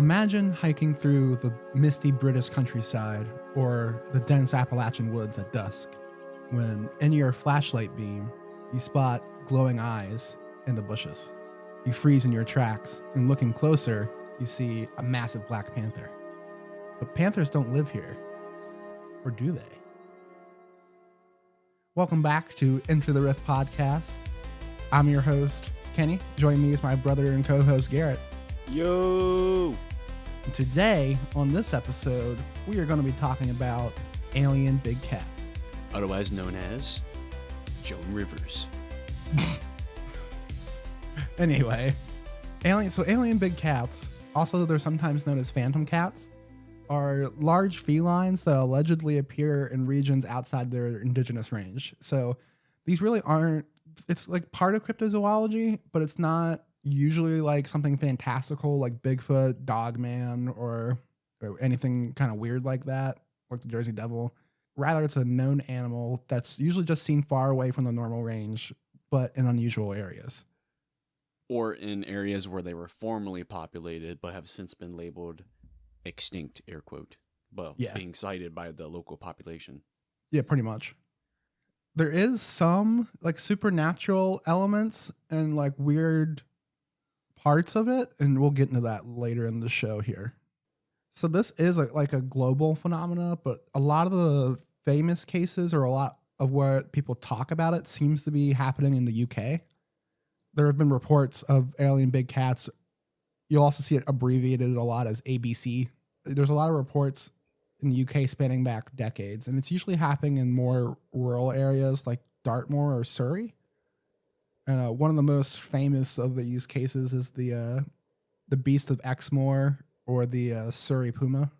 Imagine hiking through the misty British countryside or the dense Appalachian woods at dusk, when in your flashlight beam, you spot glowing eyes in the bushes. You freeze in your tracks, and looking closer, you see a massive black panther. But panthers don't live here. Or do they? Welcome back to Into the Rift podcast. I'm your host, Kenny. Joining me is my brother and co-host, Garrett. Yo! And today, on this episode, we are going to be talking about alien big cats. Otherwise known as Joan Rivers. Anyway, alien big cats, also they're sometimes known as phantom cats, are large felines that allegedly appear in regions outside their indigenous range. So these really aren't, it's like part of cryptozoology, but it's not usually like something fantastical like Bigfoot, Dogman, or anything kind of weird like that, like the Jersey Devil. Rather, it's a known animal that's usually just seen far away from the normal range, but in unusual areas. Or in areas where they were formerly populated but have since been labeled extinct, air quote. Well, Yeah. Being cited by the local population. Yeah, pretty much. There is some like supernatural elements and like weird parts of it, and we'll get into that later in the show here. So this is like a global phenomena, but a lot of the famous cases or a lot of what people talk about it seems to be happening in the UK. There have been reports of alien big cats. You'll also see it abbreviated a lot as ABC. There's a lot of reports in the UK spanning back decades, and it's usually happening in more rural areas like Dartmoor or Surrey. And one of the most famous of these cases is the Beast of Exmoor or the Surrey puma.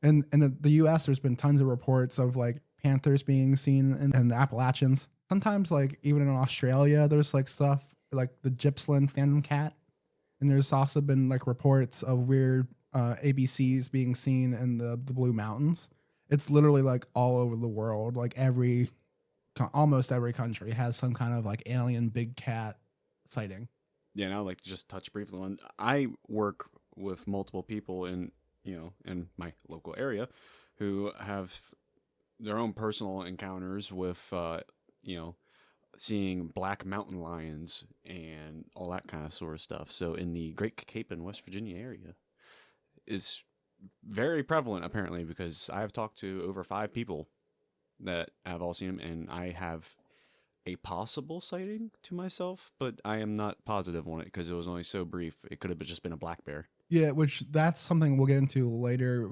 And in the US, there's been tons of reports of like panthers being seen in the Appalachians. Sometimes like even in Australia, there's like stuff like the Gippsland phantom cat. And there's also been like reports of weird ABCs being seen in the Blue Mountains. It's literally like all over the world. Like almost every country has some kind of like alien big cat sighting. Yeah, and I'd like to just touch briefly on. I work with multiple people in my local area who have their own personal encounters with seeing black mountain lions and all that kind of sort of stuff. So in the Great Cape in West Virginia area is very prevalent apparently, because I have talked to over 5 people that have all seen them, and I have a possible sighting to myself, but I am not positive on it because it was only so brief. It could have just been a black bear. Yeah, which that's something we'll get into later.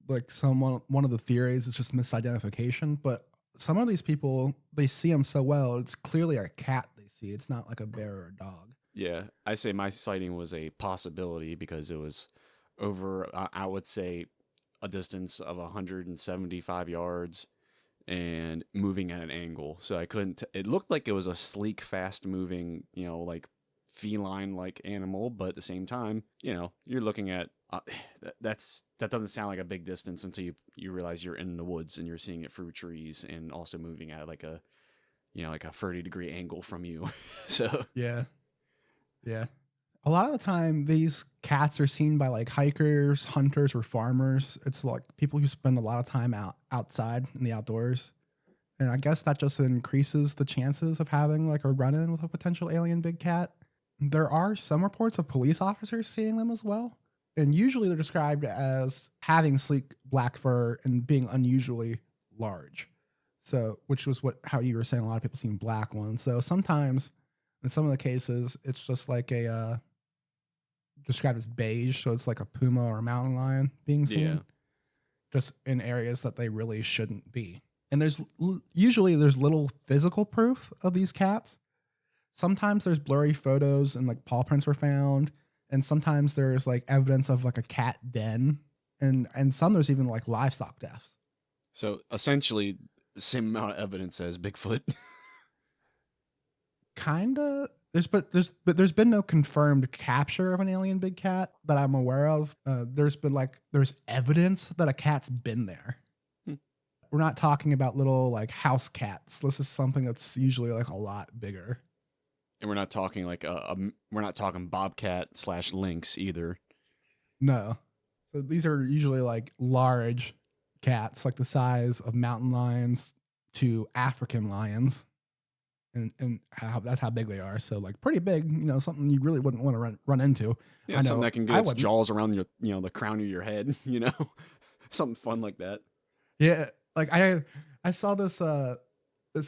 Like one of the theories is just misidentification, but some of these people, they see them so well, it's clearly a cat they see. It's not like a bear or a dog. Yeah, I say my sighting was a possibility because it was over, I would say, a distance of 175 yards and moving at an angle. So I couldn't, it looked like it was a sleek, fast moving, like feline like animal, but at the same time, you're looking at, that doesn't sound like a big distance until you realize you're in the woods and you're seeing it through trees and also moving at like a 30-degree angle from you. So yeah. A lot of the time, these cats are seen by like hikers, hunters, or farmers. It's like people who spend a lot of time outside in the outdoors. And I guess that just increases the chances of having like a run-in with a potential alien big cat. There are some reports of police officers seeing them as well. And usually they're described as having sleek black fur and being unusually large. So, which was how you were saying, a lot of people seen black ones. So sometimes in some of the cases, it's just like described as beige. So it's like a puma or a mountain lion being seen just in areas that they really shouldn't be. And usually there's little physical proof of these cats. Sometimes there's blurry photos and like paw prints were found. And sometimes there's like evidence of like a cat den, and some there's even like livestock deaths. So essentially the same amount of evidence as Bigfoot. Kinda. There's been no confirmed capture of an alien big cat that I'm aware of. There's evidence that a cat's been there. We're not talking about little like house cats. This is something that's usually like a lot bigger. And we're not talking like we're not talking bobcat / lynx either. No. So these are usually like large cats, like the size of mountain lions to African lions. And that's how big they are. So like pretty big, something you really wouldn't want to run into. Yeah, I know something that can get I its wouldn't. jaws around your, the crown of your head, something fun like that. Yeah, like I saw this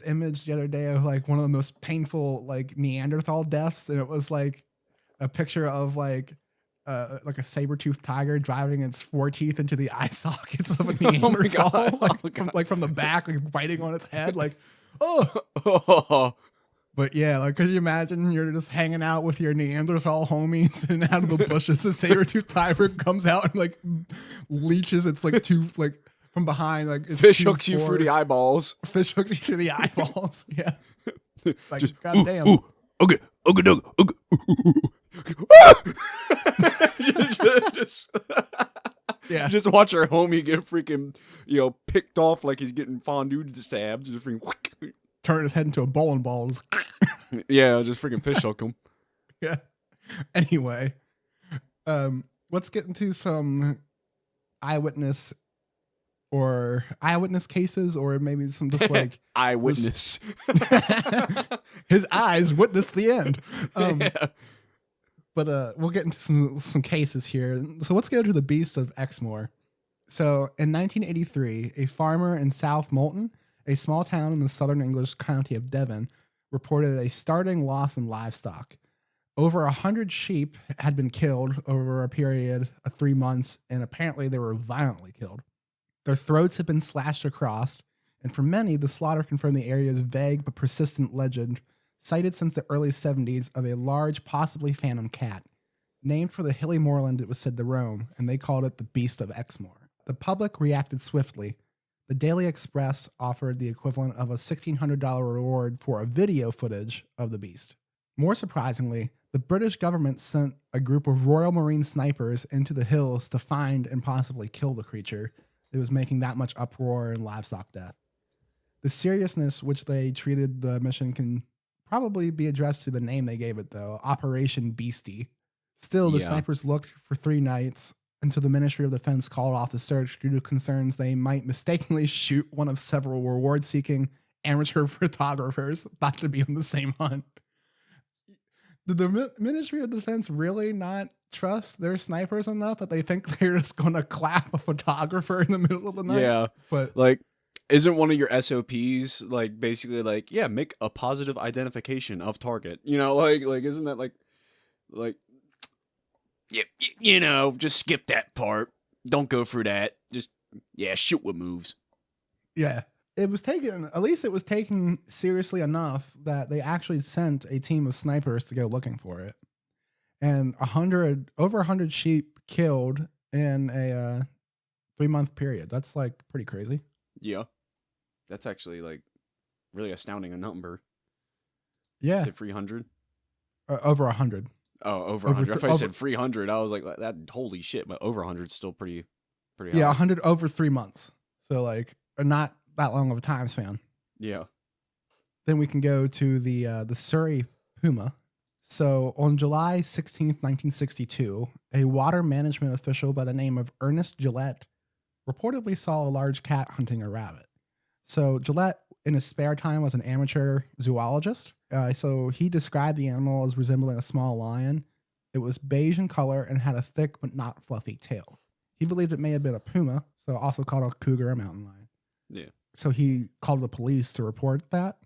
image the other day of like one of the most painful like Neanderthal deaths, and it was like a picture of like a saber-toothed tiger driving its 4 teeth into the eye sockets of a Neanderthal, from the back, like biting on its head, like, oh. But yeah, like, could you imagine you're just hanging out with your Neanderthal homies, and out of the bushes, a saber-toothed tiger comes out and like leeches its like tooth, like from behind, like its fish hooks you through the eyeballs. Fish hooks you through the eyeballs. Yeah, like just, goddamn. Okay, just yeah, just watch our homie get freaking picked off like he's getting fondue stabbed. Just freaking turn his head into a bowling ball. Yeah, just freaking fish hook him. Yeah. Anyway, let's get into some eyewitness cases, or maybe some just like eyewitness. His eyes witnessed the end. Yeah. But we'll get into some cases here. So let's go to the Beast of Exmoor. So in 1983, a farmer in South Molton, a small town in the southern English county of Devon, reported a startling loss in livestock. Over 100 sheep had been killed over a period of 3 months, and apparently they were violently killed. Their throats had been slashed across, and for many, the slaughter confirmed the area's vague but persistent legend, cited since the early 70s, of a large, possibly phantom cat. Named for the hilly moorland it was said to roam, and they called it the Beast of Exmoor. The public reacted swiftly. The Daily Express offered the equivalent of a $1,600 reward for a video footage of the beast. More surprisingly, the British government sent a group of Royal Marine snipers into the hills to find and possibly kill the creature. It was making that much uproar and livestock death. The seriousness which they treated the mission can probably be addressed to the name they gave it, though, Operation Beastie. Still, the snipers looked for 3 nights until the Ministry of Defense called off the search due to concerns they might mistakenly shoot one of several reward-seeking amateur photographers thought to be on the same hunt. Did the Ministry of Defense really not trust their snipers enough that they think they're just going to clap a photographer in the middle of the night? Yeah, but like, isn't one of your SOPs like basically like, yeah, make a positive identification of target? Like isn't that like just skip that part. Don't go through that. Just shoot what moves. Yeah. It was taken seriously enough that they actually sent a team of snipers to go looking for it. And over 100 sheep killed in a 3-month period. That's like pretty crazy. Yeah. That's actually like really astounding a number. Yeah. 300? Over 100. Oh, over 100. If I said 300, I was like, that holy shit, but over 100 is still pretty high. Yeah, 100 over 3 months. So like not that long of a time span. Yeah. Then we can go to the Surrey puma. So on July 16th, 1962, a water management official by the name of Ernest Gillette reportedly saw a large cat hunting a rabbit. So Gillette, in his spare time, was an amateur zoologist. So he described the animal as resembling a small lion. It was beige in color and had a thick but not fluffy tail. He believed it may have been a puma, so also called a cougar or mountain lion. Yeah. So he called the police to report that.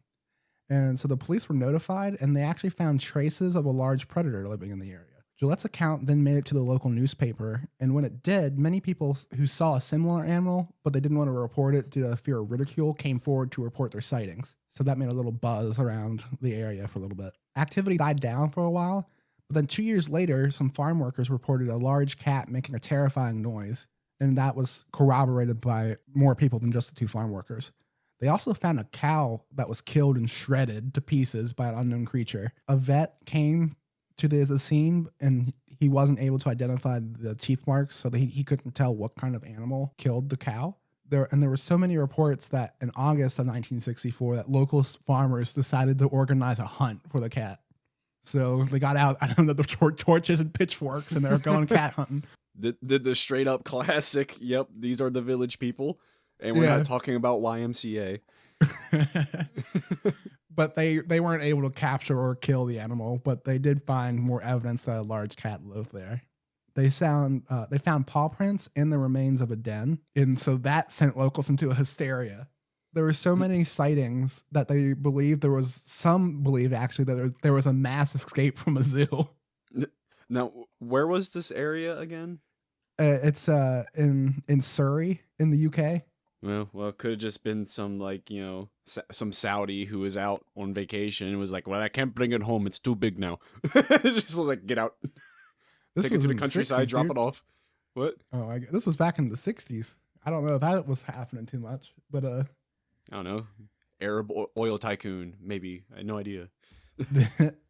And so the police were notified, and they actually found traces of a large predator living in the area. Gillette's account then made it to the local newspaper, and when it did, many people who saw a similar animal, but they didn't want to report it due to fear of ridicule, came forward to report their sightings. So that made a little buzz around the area for a little bit. Activity died down for a while, but then 2 years later, some farm workers reported a large cat making a terrifying noise, and that was corroborated by more people than just the 2 farm workers. They also found a cow that was killed and shredded to pieces by an unknown creature. A vet came to the scene, and he wasn't able to identify the teeth marks, so that he couldn't tell what kind of animal killed the cow. There were so many reports that in August of 1964 that local farmers decided to organize a hunt for the cat. So they got out, the torches and pitchforks, and they were going cat hunting. The straight up classic. Yep, these are the village people, and we're not talking about YMCA. But they weren't able to capture or kill the animal, but they did find more evidence that a large cat lived there. They found paw prints in the remains of a den, and so that sent locals into a hysteria. There were so many sightings that they believed some believe actually that there was a mass escape from a zoo. Now, where was this area again? It's in Surrey in the UK. Well, it could have just been some some Saudi who was out on vacation and was like, "Well, I can't bring it home; it's too big now." Just like, get out. Take it to the countryside, drop it off. What? Oh, this was back in the 60s. I don't know if that was happening too much, but I don't know. Arab oil tycoon, maybe. I had no idea.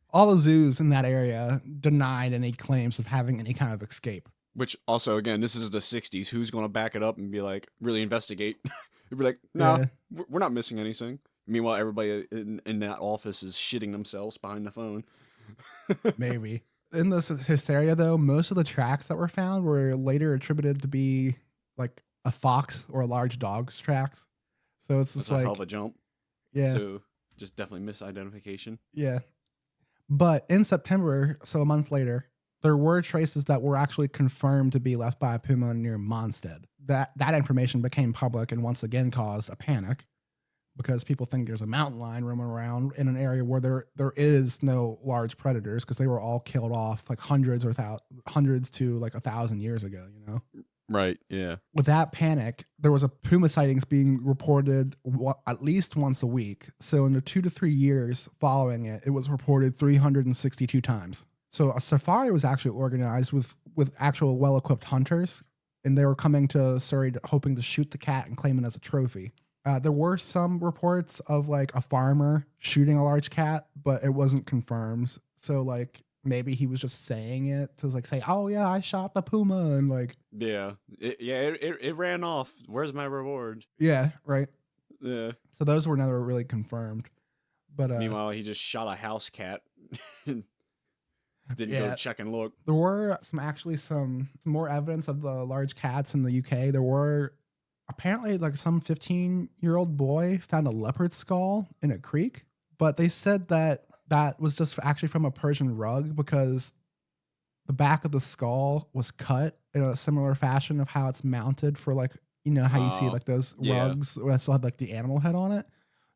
All the zoos in that area denied any claims of having any kind of escape. Which also, again, this is the 60s. Who's going to back it up and be like, really investigate? You'd be like, nah, we're not missing anything. Meanwhile, everybody in that office is shitting themselves behind the phone. Maybe. In this hysteria, though, most of the tracks that were found were later attributed to be like a fox or a large dog's tracks. So it's just like a hell of a jump. Yeah. So just definitely misidentification. Yeah. But in September, so a month later, there were traces that were actually confirmed to be left by a puma near Mondstadt. That information became public and once again caused a panic because people think there's a mountain lion roaming around in an area where there is no large predators because they were all killed off like hundreds to like 1,000 years ago, you know? Right, yeah. With that panic, there was a puma sightings being reported at least once a week. So in the 2 to 3 years following it, it was reported 362 times. So a safari was actually organized with actual well-equipped hunters, and they were coming to Surrey hoping to shoot the cat and claim it as a trophy. There were some reports of like a farmer shooting a large cat, but it wasn't confirmed. So like maybe he was just saying it to like say, "Oh yeah, I shot the puma," and like it ran off. Where's my reward? Yeah, right. Yeah. So those were never really confirmed. But meanwhile, he just shot a house cat. Didn't go check and look. There were some more evidence of the large cats in the UK. There were apparently like some 15-year-old boy found a leopard skull in a creek, but they said that was just actually from a Persian rug because the back of the skull was cut in a similar fashion of how it's mounted for like, you know, how you see like those rugs that still had like the animal head on it.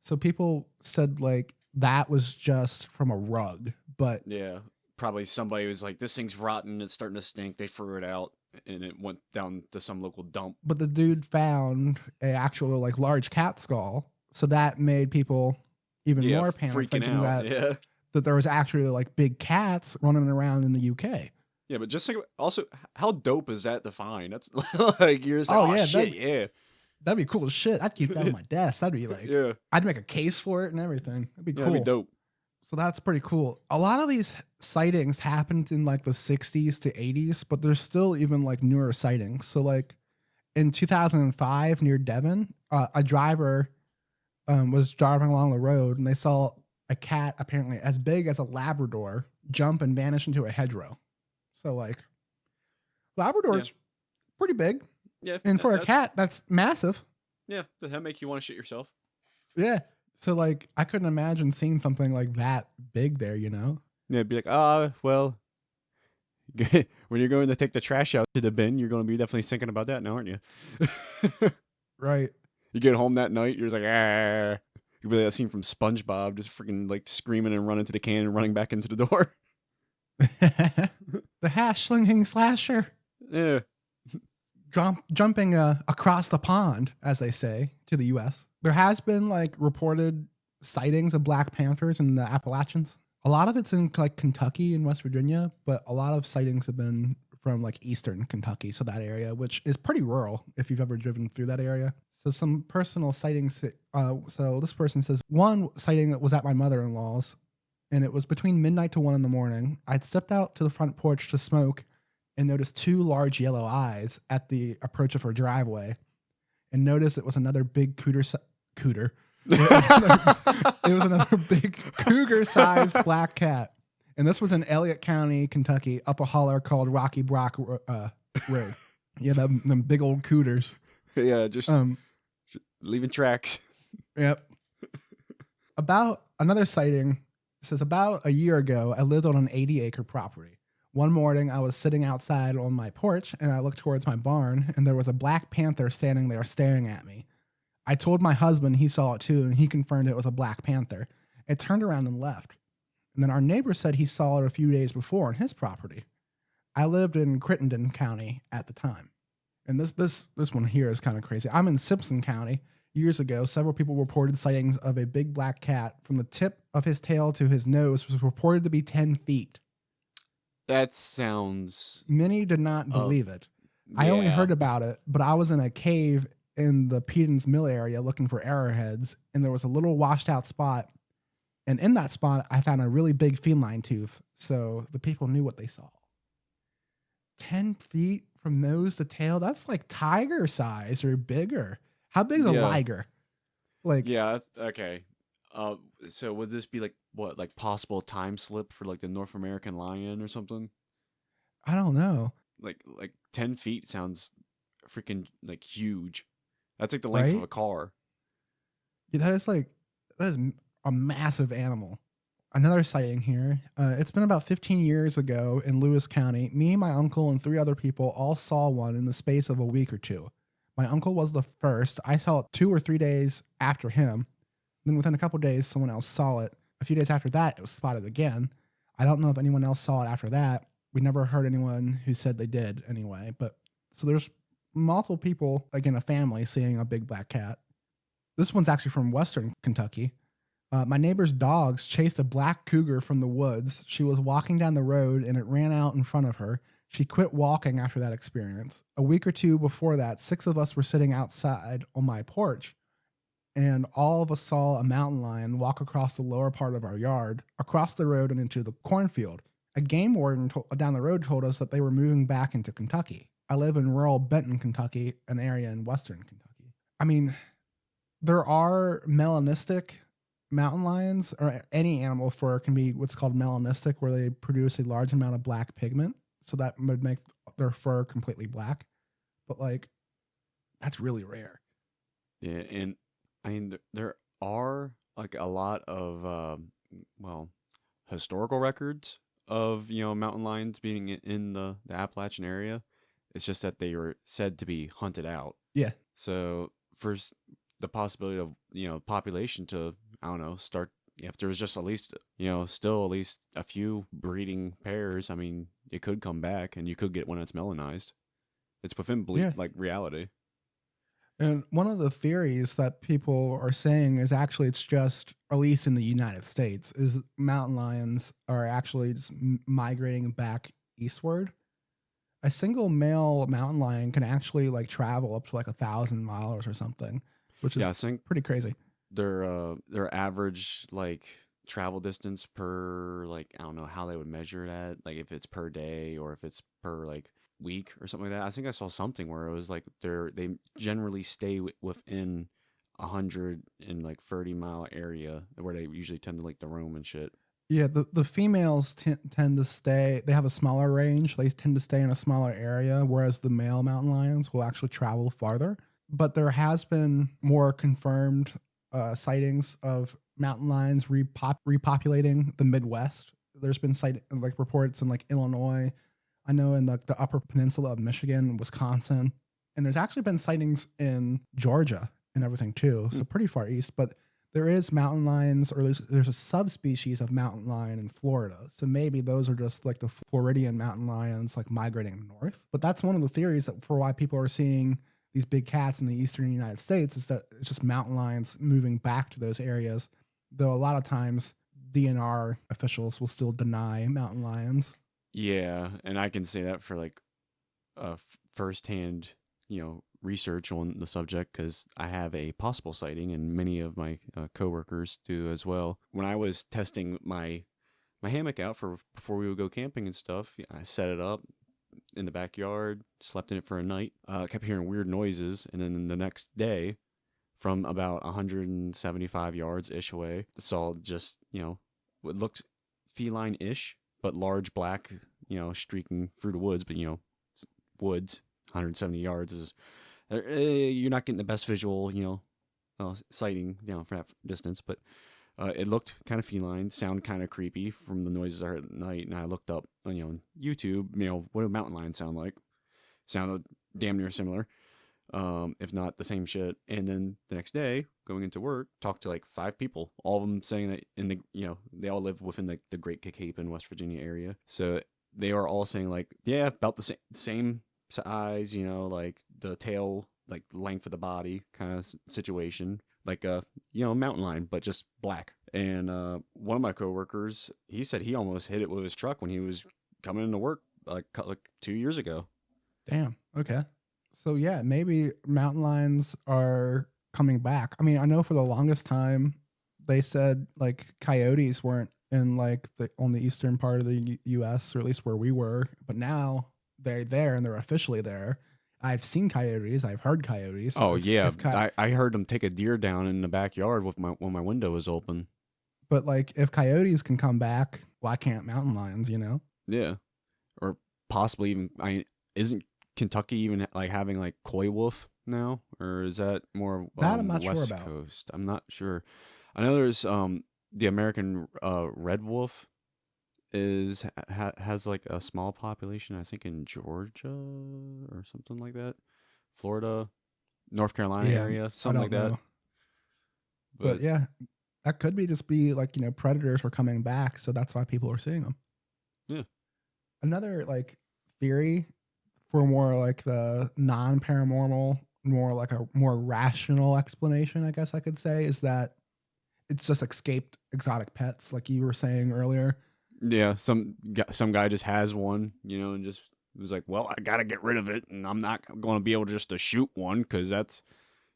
So people said like that was just from a rug, but yeah. Probably somebody was like, this thing's rotten, it's starting to stink. They threw it out, and it went down to some local dump. But the dude found an actual like large cat skull, so that made people even more panicked, thinking that there was actually like big cats running around in the UK. Yeah, but just think also, how dope is that to find? That's like you're just like, shit, that'd be cool as shit. I'd keep that on my desk. That'd be like, I'd make a case for it and everything. That'd be cool. That'd be dope. So that's pretty cool. A lot of these sightings happened in like the 60s to 80s, but there's still even like newer sightings. So like in 2005 near Devon, a driver was driving along the road and they saw a cat apparently as big as a Labrador jump and vanish into a hedgerow. So like Labrador's pretty big. Yeah. And for a cat, that's massive. Yeah. Does that make you want to shit yourself? Yeah. So, like, I couldn't imagine seeing something like that big there, you know? Yeah, it'd be like, well, when you're going to take the trash out to the bin, you're going to be definitely thinking about that now, aren't you? Right. You get home that night, you're just like, ah. You really that scene from SpongeBob, just freaking, like, screaming and running to the can and running back into the door. The hash-slinging slasher. Yeah. Jumping across the pond, as they say, to the U.S. There has been like reported sightings of black panthers in the Appalachians. A lot of it's in like Kentucky and West Virginia, but a lot of sightings have been from like eastern Kentucky, so that area, which is pretty rural if you've ever driven through that area. So some personal sightings. So this person says, one sighting was at my mother-in-law's, and it was between midnight to 1 a.m. I'd stepped out to the front porch to smoke and noticed 2 large yellow eyes at the approach of her driveway, and noticed it was another big cooter. It was another big cougar-sized black cat. And this was in Elliott County, Kentucky, up a holler called Rocky Brook Right. Yeah, them big old cooters. Yeah, just Um, leaving tracks. yep. About another sighting, it says about a year ago, I lived on an 80-acre property. One morning, I was sitting outside on my porch and I looked towards my barn, and there was a black panther standing there staring at me. I told my husband, he saw it too, and he confirmed it was a black panther. It turned around and left. And then our neighbor said he saw it a few days before on his property. I lived in Crittenden County at the time. And this one here is kind of crazy. I'm in Simpson County. Years ago, several people reported sightings of a big black cat. From the tip of his tail to his nose was reported to be 10 feet. That sounds. Many did not believe it. I only Yeah. heard about it, but I was in a cave in the Pedens Mill area looking for arrowheads, and there was a little washed out spot. And in that spot, I found a really big feline tooth. So the people knew what they saw. 10 feet from nose to tail, that's like tiger size or bigger. How big is a liger? Like, yeah, that's, okay. So would this be like what, like possible time slip for like the North American lion or something? I don't know. Like 10 feet sounds freaking like huge. That's like the length of a car. Yeah, that is a massive animal. Another sighting here. It's been about 15 years ago in Lewis County. Me, my uncle, and 3 other people all saw one in the space of a week or two. My uncle was the first. I saw it 2 or 3 days after him. Then within a couple of days, someone else saw it. A few days after that, it was spotted again. I don't know if anyone else saw it after that. We never heard anyone who said they did anyway. But so there's multiple people, like in a family, seeing a big black cat. This one's actually from Western Kentucky. My neighbor's dogs chased a black cougar from the woods. She was walking down the road and it ran out in front of her. She quit walking after that experience. A week or two before that, 6 of us were sitting outside on my porch, and all of us saw a mountain lion walk across the lower part of our yard, across the road and into the cornfield. A game warden down the road told us that they were moving back into Kentucky. I live in rural Benton, Kentucky, an area in western Kentucky. I mean, there are melanistic mountain lions, or any animal fur can be what's called melanistic, where they produce a large amount of black pigment. So that would make their fur completely black. But like, that's really rare. Yeah, and I mean there are like a lot of historical records of mountain lions being in the Appalachian area. It's just that they were said to be hunted out. Yeah. So first, the possibility of population to, I don't know, start, if there was just at least still at least a few breeding pairs. I mean, it could come back and you could get one that's melanized. It's within like reality. And one of the theories that people are saying is actually it's just, at least in the United States, is mountain lions are actually just migrating back eastward. A single male mountain lion can actually like travel up to like 1,000 miles or something, which is pretty crazy. Their average like travel distance per, like, I don't know how they would measure that, like if it's per day or if it's per like week or something like that. I think I saw something where it was like they generally stay within 130-mile area where they usually tend to like to roam and shit. Yeah, the females tend to stay. They have a smaller range. They tend to stay in a smaller area, whereas the male mountain lions will actually travel farther. But there has been more confirmed sightings of mountain lions repopulating the Midwest. There's been reports in like Illinois, I know in the Upper Peninsula of Michigan, Wisconsin, and there's actually been sightings in Georgia and everything too. So pretty far east, but there is mountain lions, or at least there's a subspecies of mountain lion in Florida. So maybe those are just like the Floridian mountain lions like migrating north. But that's one of the theories that for why people are seeing these big cats in the eastern United States, is that it's just mountain lions moving back to those areas. Though a lot of times DNR officials will still deny mountain lions. Yeah, and I can say that for like firsthand, research on the subject, because I have a possible sighting, and many of my coworkers do as well. When I was testing my hammock out before we would go camping and stuff, I set it up in the backyard, slept in it for a night, kept hearing weird noises, and then the next day, from about 175 yards ish away, saw just what looked feline ish, but large black, streaking through the woods, but woods. 170 yards is you're not getting the best visual, sighting, from that distance. But it looked kind of feline, sound kind of creepy from the noises I heard at night. And I looked up on YouTube, what do mountain lions sound like? Sounded damn near similar, if not the same shit. And then the next day, going into work, talked to like 5 people, all of them saying that they all live within the Great Cape West Virginia area. So they are all saying like, yeah, about the same size, like the tail, like length of the body kind of situation, like a mountain lion, but just black. And one of my coworkers, he said he almost hit it with his truck when he was coming into work like 2 years ago. Damn. Okay. So yeah, maybe mountain lions are coming back. I mean, I know for the longest time they said like coyotes weren't in like on the eastern part of the U.S., or at least where we were, but now they're there and they're officially there. I've seen coyotes. I've heard coyotes. Oh yeah, I heard them take a deer down in the backyard when my window was open. But like, if coyotes can come back, why can't mountain lions? Yeah, or possibly even. Isn't Kentucky even like having like coy wolf now, or is that more that I'm not West sure about. Coast? I'm not sure. I know there's the American red wolf has like a small population. I think in Georgia or something like that, Florida, North Carolina area, something like that. But yeah, that could just be like predators were coming back, so that's why people are seeing them. Yeah. Another like theory for more like the non-paranormal, more like a more rational explanation, I guess I could say, is that it's just escaped exotic pets, like you were saying earlier. Yeah, some guy just has one, and just was like, well, I gotta get rid of it, and I'm not going to be able to shoot one because that's,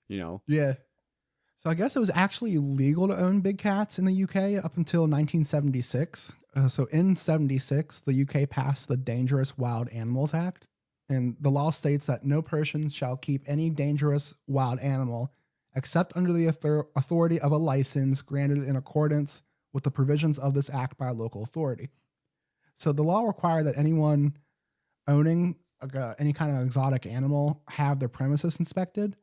Yeah. So I guess it was actually illegal to own big cats in the UK up until 1976. So in 76, the UK passed the Dangerous Wild Animals Act. And the law states that no person shall keep any dangerous wild animal except under the authority of a license granted in accordance with the provisions of this act by a local authority. So the law required that anyone owning any kind of exotic animal have their premises inspected.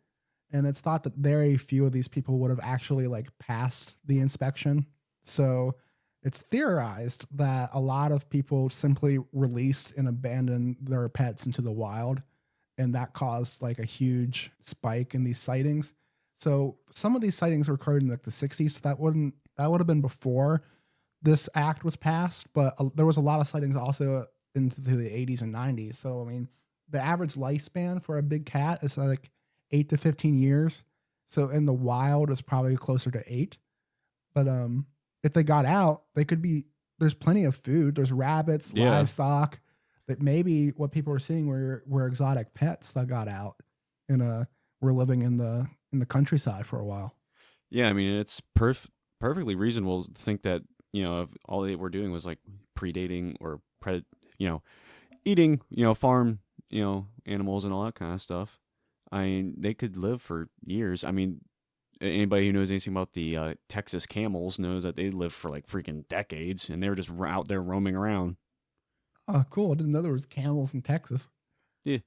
And it's thought that very few of these people would have actually like passed the inspection. So it's theorized that a lot of people simply released and abandoned their pets into the wild, and that caused like a huge spike in these sightings. So some of these sightings occurred in like the 60s. So that would have been before this act was passed, but there was a lot of sightings also into the 80s and 90s. So I mean, the average lifespan for a big cat is like 8 to 15 years. So in the wild, it's probably closer to 8. But if they got out, there's plenty of food. There's rabbits, livestock. That maybe what people were seeing were exotic pets that got out and were living in the countryside for a while. Yeah, I mean, it's perfectly reasonable to think that, if all they were doing was like predating or eating, farm, animals and all that kind of stuff. I mean, they could live for years. I mean, anybody who knows anything about the Texas camels knows that they live for like freaking decades, and they were just out there roaming around. Oh, cool. I didn't know there was camels in Texas. Yeah.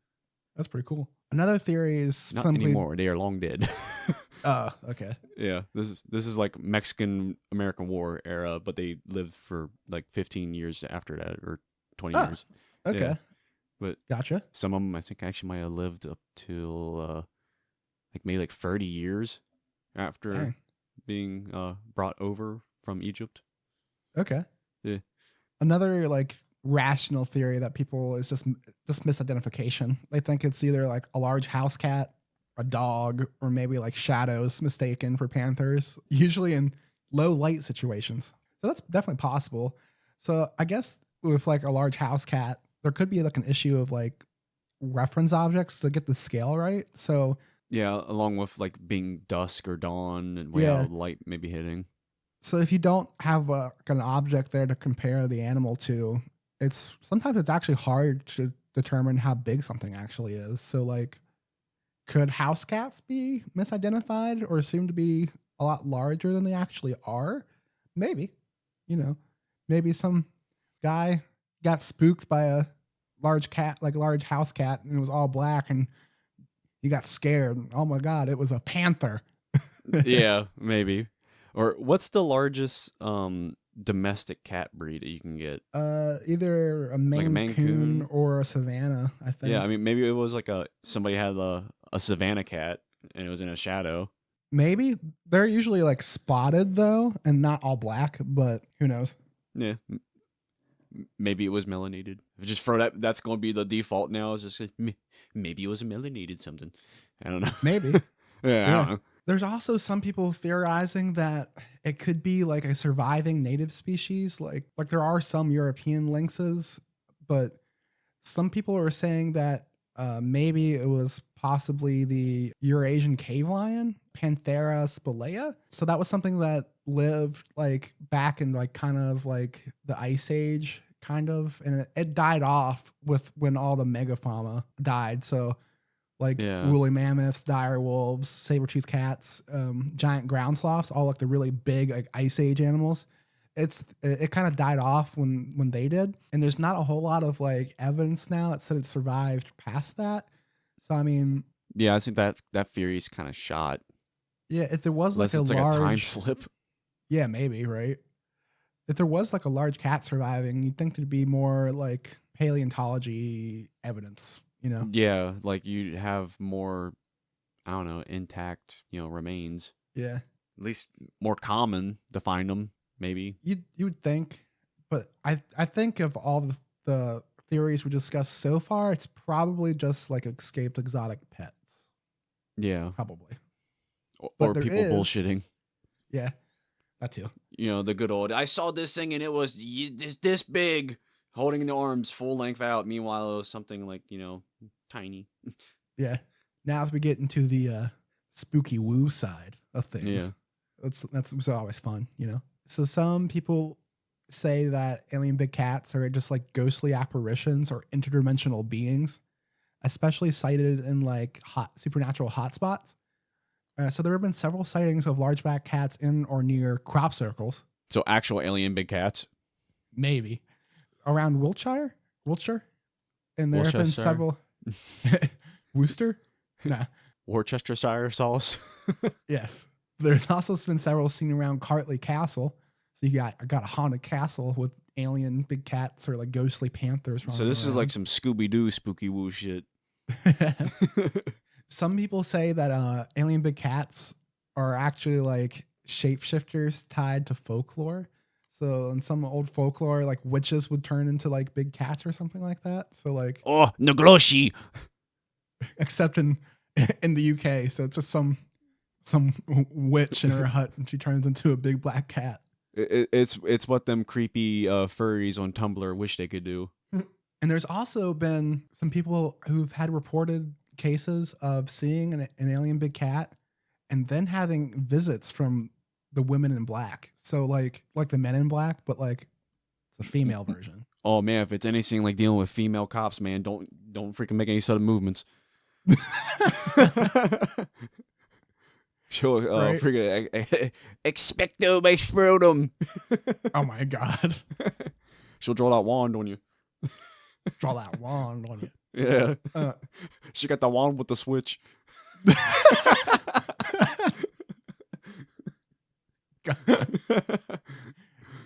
That's pretty cool. Another theory is not anymore. They are long dead. Okay. Yeah. This is like Mexican American War era, but they lived for like 15 years after that, or 20 years. Okay. Yeah. But gotcha. Some of them I think actually might have lived up till like maybe like 30 years after being brought over from Egypt. Okay. Yeah. Another like rational theory that people is just misidentification. They think it's either like a large house cat, a dog, or maybe like shadows mistaken for panthers, usually in low light situations. So that's definitely possible. So I guess with like a large house cat, there could be like an issue of like reference objects to get the scale right. So yeah, along with like being dusk or dawn and how light may be hitting. So if you don't have an object there to compare the animal to, sometimes it's actually hard to determine how big something actually is. So like, could house cats be misidentified or assumed to be a lot larger than they actually are? Maybe, maybe some guy got spooked by large cat, like large house cat, and it was all black, and you got scared. Oh my God, it was a panther. Yeah, maybe. Or what's the largest domestic cat breed that you can get? Either a Like a Maine Maine Coon Coon? or a Savannah, I think. Yeah, I mean maybe it was like somebody had a Savannah cat and it was in a shadow. Maybe they're usually like spotted though, and not all black, but who knows? Yeah. Maybe it was melanated. Just for that, that's going to be the default now. Is just maybe it was a melanated something. I don't know. Maybe. Yeah, I don't know. There's also some people theorizing that it could be like a surviving native species. Like there are some European lynxes, but some people are saying that maybe it was possibly the Eurasian cave lion, Panthera spelaea. So that was something that lived like back in like kind of like the Ice Age, kind of, and it died off with when all the megafauna died. So like woolly mammoths, dire wolves, saber-toothed cats, giant ground sloths, all like the really big like Ice Age animals. It kind of died off when they did, and there's not a whole lot of like evidence now that said it survived past that. So I mean, yeah, I think that theory's kind of shot. Yeah, if there was Unless like it's a like large a time slip. Yeah, maybe, right? If there was like a large cat surviving, you'd think there'd be more like paleontology evidence, you know? Yeah, like you have more, I don't know, intact, remains. Yeah. At least more common to find them, maybe. You would think, but I think of all the theories we discussed so far, it's probably just like escaped exotic pets. Yeah. Probably. Or people bullshitting. Yeah, that too. The good old, I saw this thing and it was this big, holding the arms full length out. Meanwhile, it was something like, tiny. Yeah. Now as we get into the spooky woo side of things, that's always fun, So some people say that alien big cats are just like ghostly apparitions or interdimensional beings, especially sighted in like supernatural hotspots. So there have been several sightings of large back cats in or near crop circles. So actual alien big cats? Maybe. Around Wiltshire? And there have been several... Worcester? Nah. Worcestershire sauce? Yes. There's also been several seen around Cartley Castle. So I got a haunted castle with alien big cats or like ghostly panthers. So this is like some Scooby-Doo spooky woo shit. Some people say that alien big cats are actually like shapeshifters tied to folklore. So in some old folklore, like witches would turn into like big cats or something like that. So like Nagloshi. Except in the UK, so it's just some witch in her hut and she turns into a big black cat. It's what them creepy furries on Tumblr wish they could do. And there's also been some people who've had reported cases of seeing an alien big cat and then having visits from the women in black. So like the men in black, but like it's a female version. Oh man, if it's anything like dealing with female cops, man, don't freaking make any sudden movements. She'll freaking expecto explodum. Oh my God. She'll draw that wand on you. Draw that wand on you. Yeah. She got the wand with the switch.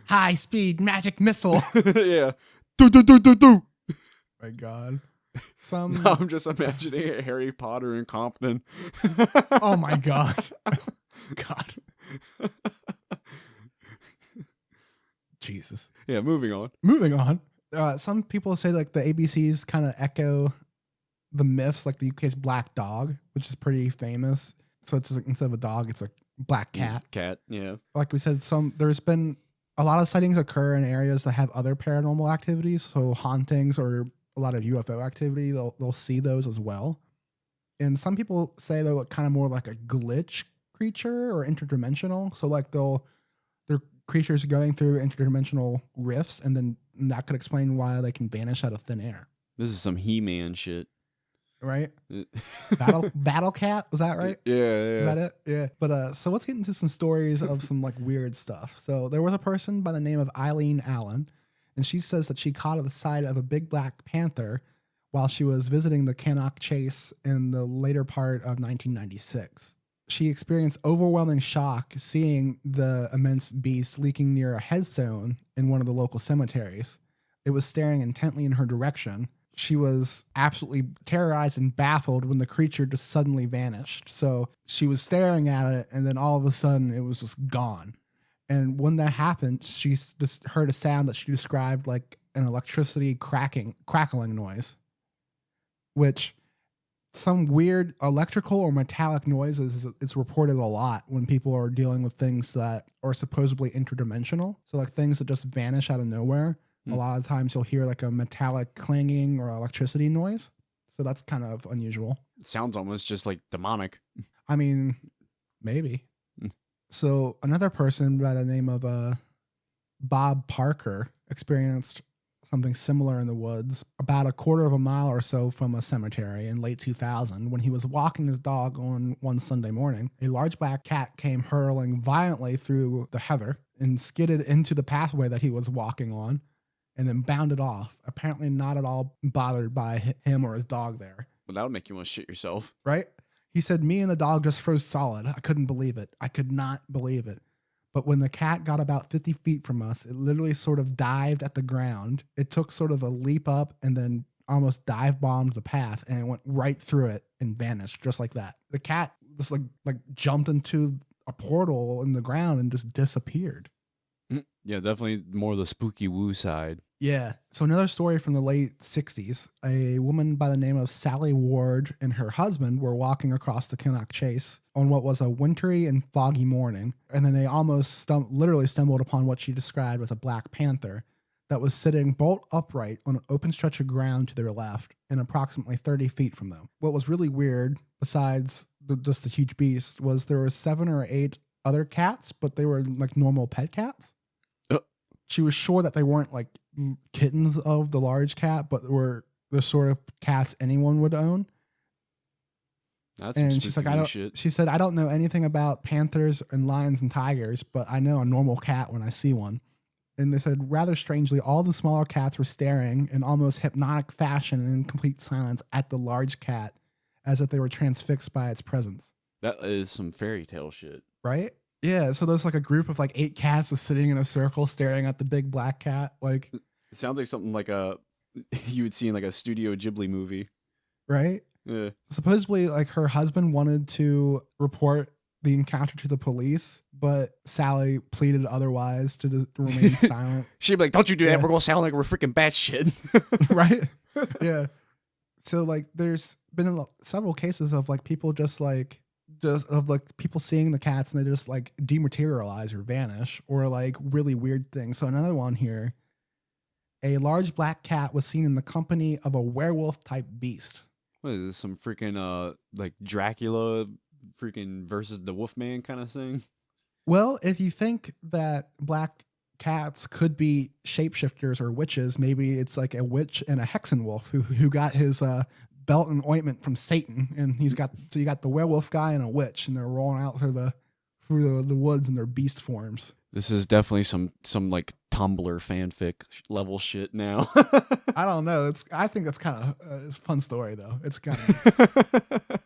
High speed magic missile. Yeah. Do. My God. No, I'm just imagining Harry Potter and Compton. Oh my God. God. Jesus. Yeah, moving on. Some people say like the ABCs kind of echo the myths, like the UK's black dog, which is pretty famous. So it's just, instead of a dog, it's a black cat. Cat, yeah. Like we said, there's been a lot of sightings occur in areas that have other paranormal activities, so hauntings or a lot of UFO activity. They'll see those as well. And some people say they look kind of more like a glitch creature or interdimensional. So like they're creatures going through interdimensional rifts, and that could explain why they can vanish out of thin air. This is some He-Man shit. Right? Battle Cat, was that right? Yeah. Is that it? Yeah. But so let's get into some stories of some like weird stuff. So there was a person by the name of Eileen Allen, And she says that she caught the sight of a big black panther while she was visiting the Cannock Chase in the later part of 1996. She experienced overwhelming shock seeing the immense beast leaking near a headstone in one of the local cemeteries. It was staring intently in her direction. She was absolutely terrorized and baffled when the creature just suddenly vanished. So she was staring at it, and then all of a sudden it was just gone. And when that happened, she just heard a sound that she described like an electricity crackling noise, which some weird electrical or metallic noises, it's reported a lot when people are dealing with things that are supposedly interdimensional. So like things that just vanish out of nowhere. A lot of times you'll hear like a metallic clanging or electricity noise. So that's kind of unusual. Sounds almost just like demonic. I mean, maybe. So another person by the name of Bob Parker experienced something similar in the woods about a quarter of a mile or so from a cemetery in late 2000 when he was walking his dog on one Sunday morning. A large black cat came hurling violently through the heather and skidded into the pathway that he was walking on and then bounded off, apparently not at all bothered by him or his dog there. Well, that'll make you want to shit yourself. Right? He said, me and the dog just froze solid. I couldn't believe it. I could not believe it. But when the cat got about 50 feet from us, it literally sort of dived at the ground. It took sort of a leap up and then almost dive bombed the path, and it went right through it and vanished just like that. The cat just like jumped into a portal in the ground and just disappeared. Yeah, definitely more the spooky woo side. Yeah. So another story from the late 60s, a woman by the name of Sally Ward and her husband were walking across the Cannock Chase on what was a wintry and foggy morning. And then they almost literally stumbled upon what she described as a black panther that was sitting bolt upright on an open stretch of ground to their left and approximately 30 feet from them. What was really weird, besides just the huge beast, was there were 7 or 8 other cats, but they were like normal pet cats. She was sure that they weren't like kittens of the large cat, but were the sort of cats anyone would own. That's and she's like, she said, I don't know anything about panthers and lions and tigers, but I know a normal cat when I see one. And they said, rather strangely, all the smaller cats were staring in almost hypnotic fashion and in complete silence at the large cat, as if they were transfixed by its presence. That is some fairy tale shit. Right? Yeah, so there's like a group of like 8 cats just sitting in a circle staring at the big black cat. Like, it sounds like something like you would see in like a Studio Ghibli movie. Right? Yeah. Supposedly, like her husband wanted to report the encounter to the police, but Sally pleaded otherwise to remain silent. She'd be like, don't you do that. We're going to sound like we're freaking bat shit. Right? Yeah. So like there's been several cases of like people just people seeing the cats and they just like dematerialize or vanish or like really weird things. So another one here, a large black cat was seen in the company of a werewolf type beast. What is this? Some freaking like Dracula freaking versus the Wolfman kind of thing? Well, if you think that black cats could be shapeshifters or witches, maybe it's like a witch and a Hexenwolf who got his belt and ointment from Satan, and you got the werewolf guy and a witch, and they're rolling out through the woods in their beast forms. This is definitely some like Tumblr fanfic level shit now. I don't know. I think that's kind of it's a fun story though. It's kind of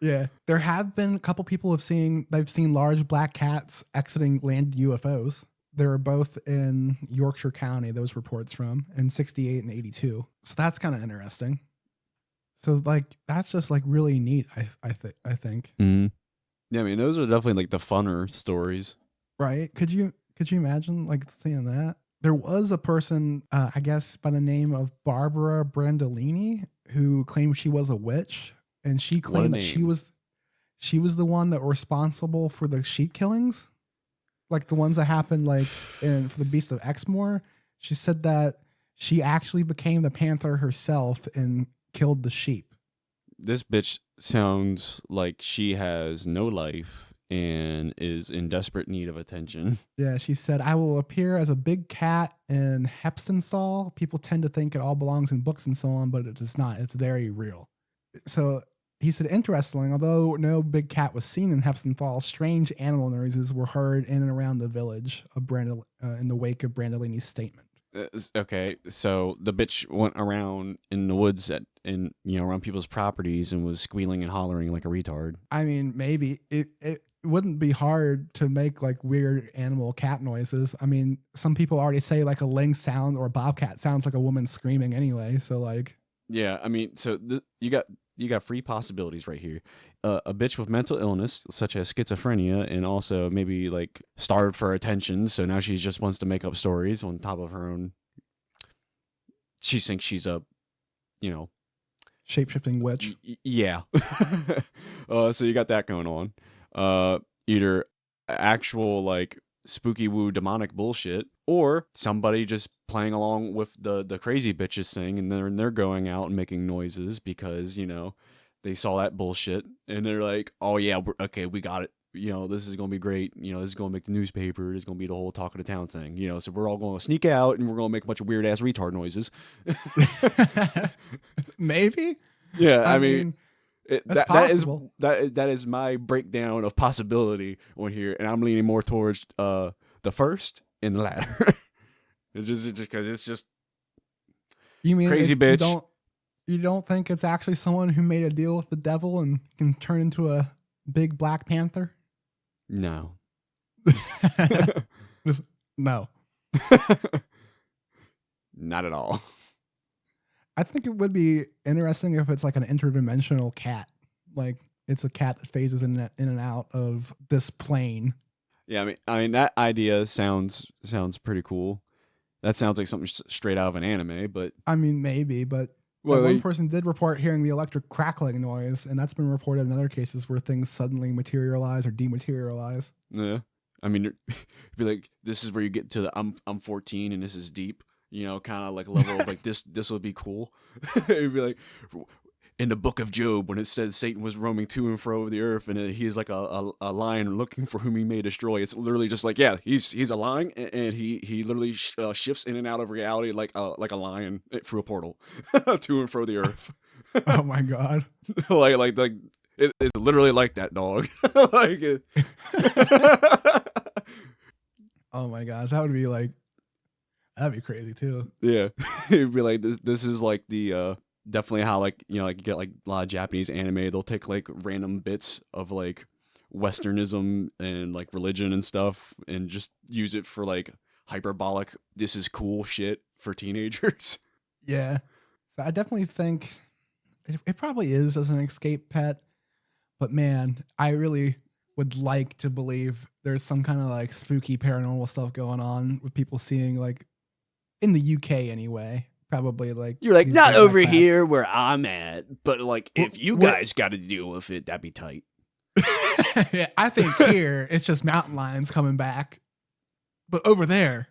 yeah. There have been a couple people they've seen large black cats exiting land UFOs. They were both in Yorkshire County. Those reports from in 68 and 82. So that's kind of interesting. So like that's just like really neat. I think. Mm-hmm. Yeah, I mean those are definitely like the funner stories, right? Could you imagine like seeing that? There was a person, I guess, by the name of Barbara Brandolini, who claimed she was a witch, and she claimed that she was the one that was responsible for the sheep killings, like the ones that happened like for the Beast of Exmoor. She said that she actually became the panther herself and killed the sheep. This bitch sounds like she has no life and is in desperate need of attention. Yeah, she said, I will appear as a big cat in Heptonstall. People tend to think it all belongs in books and so on, but it does not. It's very real. So he said, interestingly, although no big cat was seen in Heptonstall, strange animal noises were heard in and around the village of in the wake of Brandolini's statement. Okay, so the bitch went around in the woods around people's properties and was squealing and hollering like a retard. I mean, maybe it wouldn't be hard to make like weird animal cat noises. I mean, some people already say like a lynx sound or a bobcat sounds like a woman screaming anyway. So like, Yeah, I mean, so you got three possibilities right here. A bitch with mental illness such as schizophrenia and also maybe like starved for attention, so now she just wants to make up stories on top of her own. She thinks she's a, you know, shape-shifting witch. Yeah. So you got that going on. Either actual like spooky woo demonic bullshit, or somebody just playing along with the crazy bitches thing, and they're going out and making noises because they saw that bullshit and they're like, oh yeah, okay, we got it. This is gonna be great. This is gonna make the newspaper. It's gonna be the whole talk of the town thing. So we're all gonna sneak out and we're gonna make a bunch of weird ass retard noises. Maybe. Yeah, I mean that's possible. That is my breakdown of possibility on here, and I'm leaning more towards the first and the latter. It's just because it's just you mean crazy bitch. You don't think it's actually someone who made a deal with the devil and can turn into a big Black Panther? No. No. Not at all. I think it would be interesting if it's like an interdimensional cat. Like it's a cat that phases in and out of this plane. Yeah, I mean that idea sounds pretty cool. That sounds like something straight out of an anime, but I mean maybe, but one person did report hearing the electric crackling noise, and that's been reported in other cases where things suddenly materialize or dematerialize. Yeah, I mean, be like, this is where you get to the I'm 14 and this is deep, kind of like level of like this would be cool. It'd be like in the Book of Job when it says Satan was roaming to and fro over the earth, and he is like a lion looking for whom he may destroy. It's literally just like, yeah, he's a lion, and he literally shifts in and out of reality like a lion through a portal to and fro the earth. Oh my god! like it's literally like that, dog. Like oh my gosh, that would be like, that'd be crazy too. Yeah, it'd be like this is like the definitely how like you get like a lot of Japanese anime, they'll take like random bits of like westernism and like religion and stuff and just use it for like hyperbolic this is cool shit for teenagers. Yeah, so I definitely think it probably is as an escape pet, but man, I really would like to believe there's some kind of like spooky paranormal stuff going on with people seeing, like in the UK anyway. Probably like you're like, not over here where I'm at, but like if you guys got to deal with it, that'd be tight. Yeah, I think here it's just mountain lions coming back, but over there,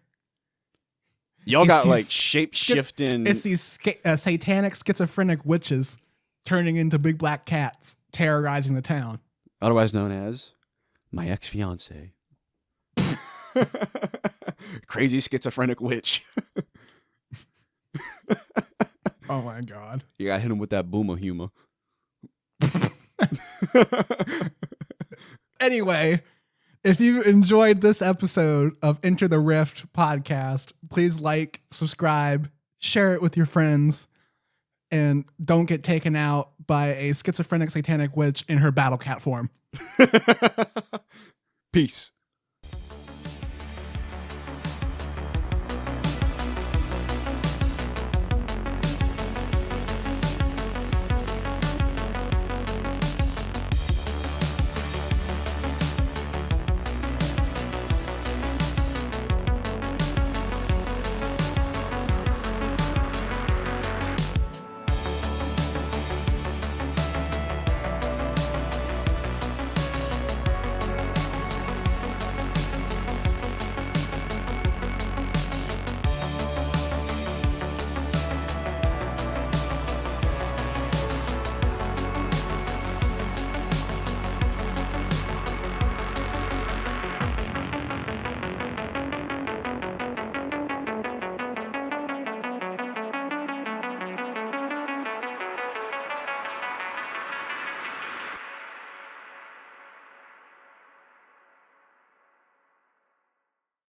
y'all got like shape shifting. It's these satanic schizophrenic witches turning into big black cats, terrorizing the town. Otherwise known as my ex-fiance, crazy schizophrenic witch. Oh my god! You gotta hit him with that boomer humor. Anyway, if you enjoyed this episode of Enter the Rift podcast, please like, subscribe, share it with your friends, and don't get taken out by a schizophrenic satanic witch in her battle cat form. Peace.